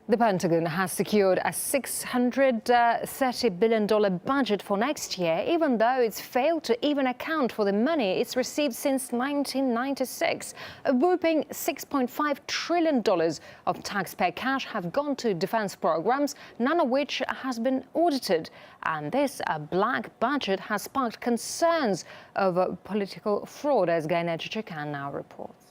The Pentagon has secured a $630 billion budget for next year, even though it's failed to even account for the money it's received since 1996. A whopping $6.5 trillion of taxpayer cash have gone to defense programs, none of which has been audited. And this black budget has sparked concerns over political fraud, as Gayane Chichakyan now reports.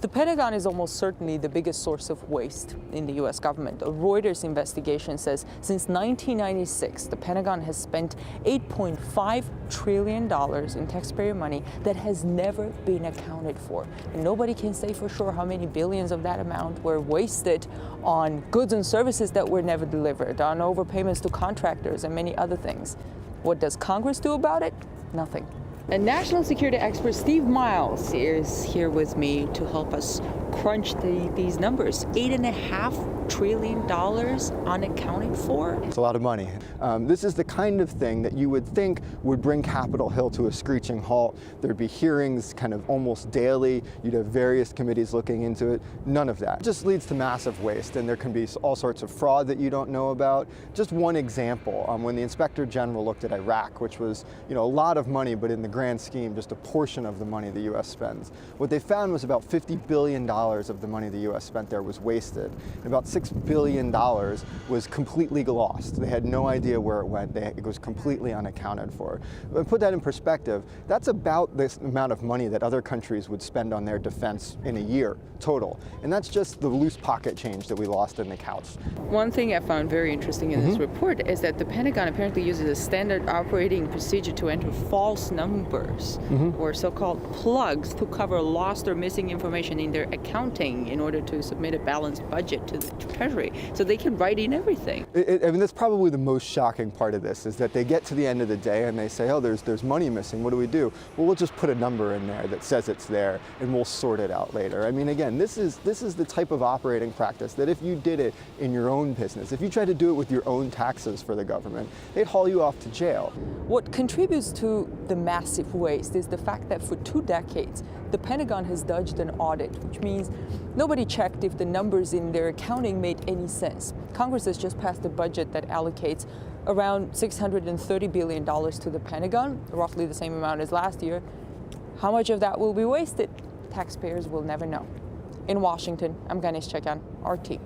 The Pentagon is almost certainly the biggest source of waste in the U.S. government. A Reuters investigation says since 1996, the Pentagon has spent $8.5 trillion in taxpayer money that has never been accounted for. And nobody can say for sure how many billions of that amount were wasted on goods and services that were never delivered, on overpayments to contractors and many other things. What does Congress do about it? Nothing. And national security expert Steve Miles is here with me to help us crunch these numbers. $8.5 trillion unaccounted for? It's a lot of money. This is the kind of thing that you would think would bring Capitol Hill to a screeching halt. There'd be hearings kind of almost daily. You'd have various committees looking into it. None of that. It just leads to massive waste, and there can be all sorts of fraud that you don't know about. Just one example, when the Inspector General looked at Iraq, which was a lot of money, but in the grand scheme, just a portion of the money the U.S. spends. What they found was about $50 billion of the money the U.S. spent there was wasted. And about $6 billion was completely lost. They had no idea where it went. It was completely unaccounted for. But put that in perspective, that's about this amount of money that other countries would spend on their defense in a year total. And that's just the loose pocket change that we lost in the couch. One thing I found very interesting in this report is that the Pentagon apparently uses a standard operating procedure to enter false numbers or so-called plugs to cover lost or missing information in their accounting in order to submit a balanced budget to the Treasury. So they can write in everything. I mean, that's probably the most shocking part of this, is that they get to the end of the day and they say, oh, there's money missing. What do we do? Well, we'll just put a number in there that says it's there, and we'll sort it out later. I mean, again, this is the type of operating practice that if you did it in your own business, if you tried to do it with your own taxes for the government, they'd haul you off to jail. What contributes to the massive waste is the fact that for 2 decades, the Pentagon has dodged an audit, which means nobody checked if the numbers in their accounting made any sense. Congress has just passed a budget that allocates around $630 billion to the Pentagon, roughly the same amount as last year. How much of that will be wasted? Taxpayers will never know. In Washington, I'm Gayane Chichakyan, RT.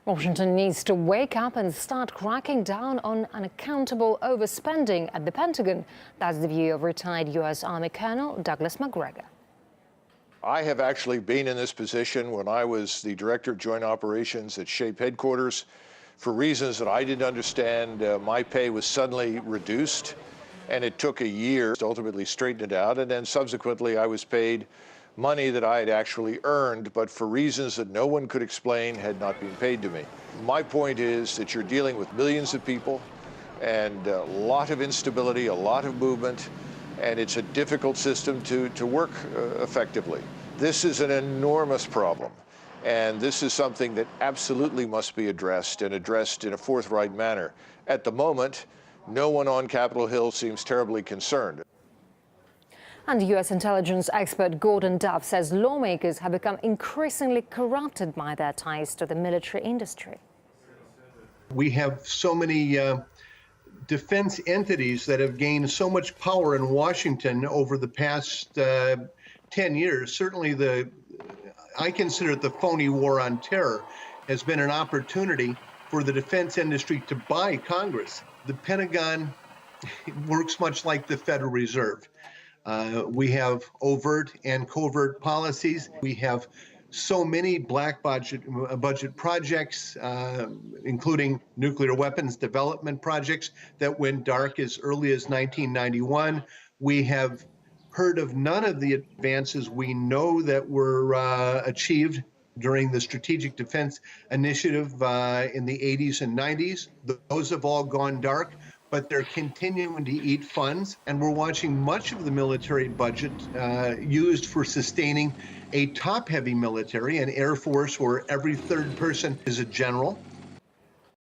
Washington needs to wake up and start cracking down on unaccountable overspending at the Pentagon. That's the view of retired U.S. Army Colonel Douglas Macgregor. I have actually been in this position when I was the Director of Joint Operations at SHAPE headquarters. For reasons that I didn't understand, my pay was suddenly reduced, and it took a year to ultimately straighten it out, and then subsequently I was paid money that I had actually earned, but for reasons that no one could explain had not been paid to me. My point is that you're dealing with millions of people and a lot of instability, a lot of movement, and it's a difficult system to work effectively. This is an enormous problem, and this is something that absolutely must be addressed, and addressed in a forthright manner. At the moment, no one on Capitol Hill seems terribly concerned. And U.S. intelligence expert Gordon Duff says lawmakers have become increasingly corrupted by their ties to the military industry. We have so many defense entities that have gained so much power in Washington over the past 10 years. Certainly I consider it the phony war on terror has been an opportunity for the defense industry to buy Congress. The Pentagon works much like the Federal Reserve. We have overt and covert policies. We have so many black budget projects, including nuclear weapons development projects that went dark as early as 1991. We have heard of none of the advances we know that were achieved during the Strategic Defense Initiative in the 80s and 90s. Those have all gone dark, but they're continuing to eat funds, and we're watching much of the military budget used for sustaining a top-heavy military, an Air Force where every third person is a general,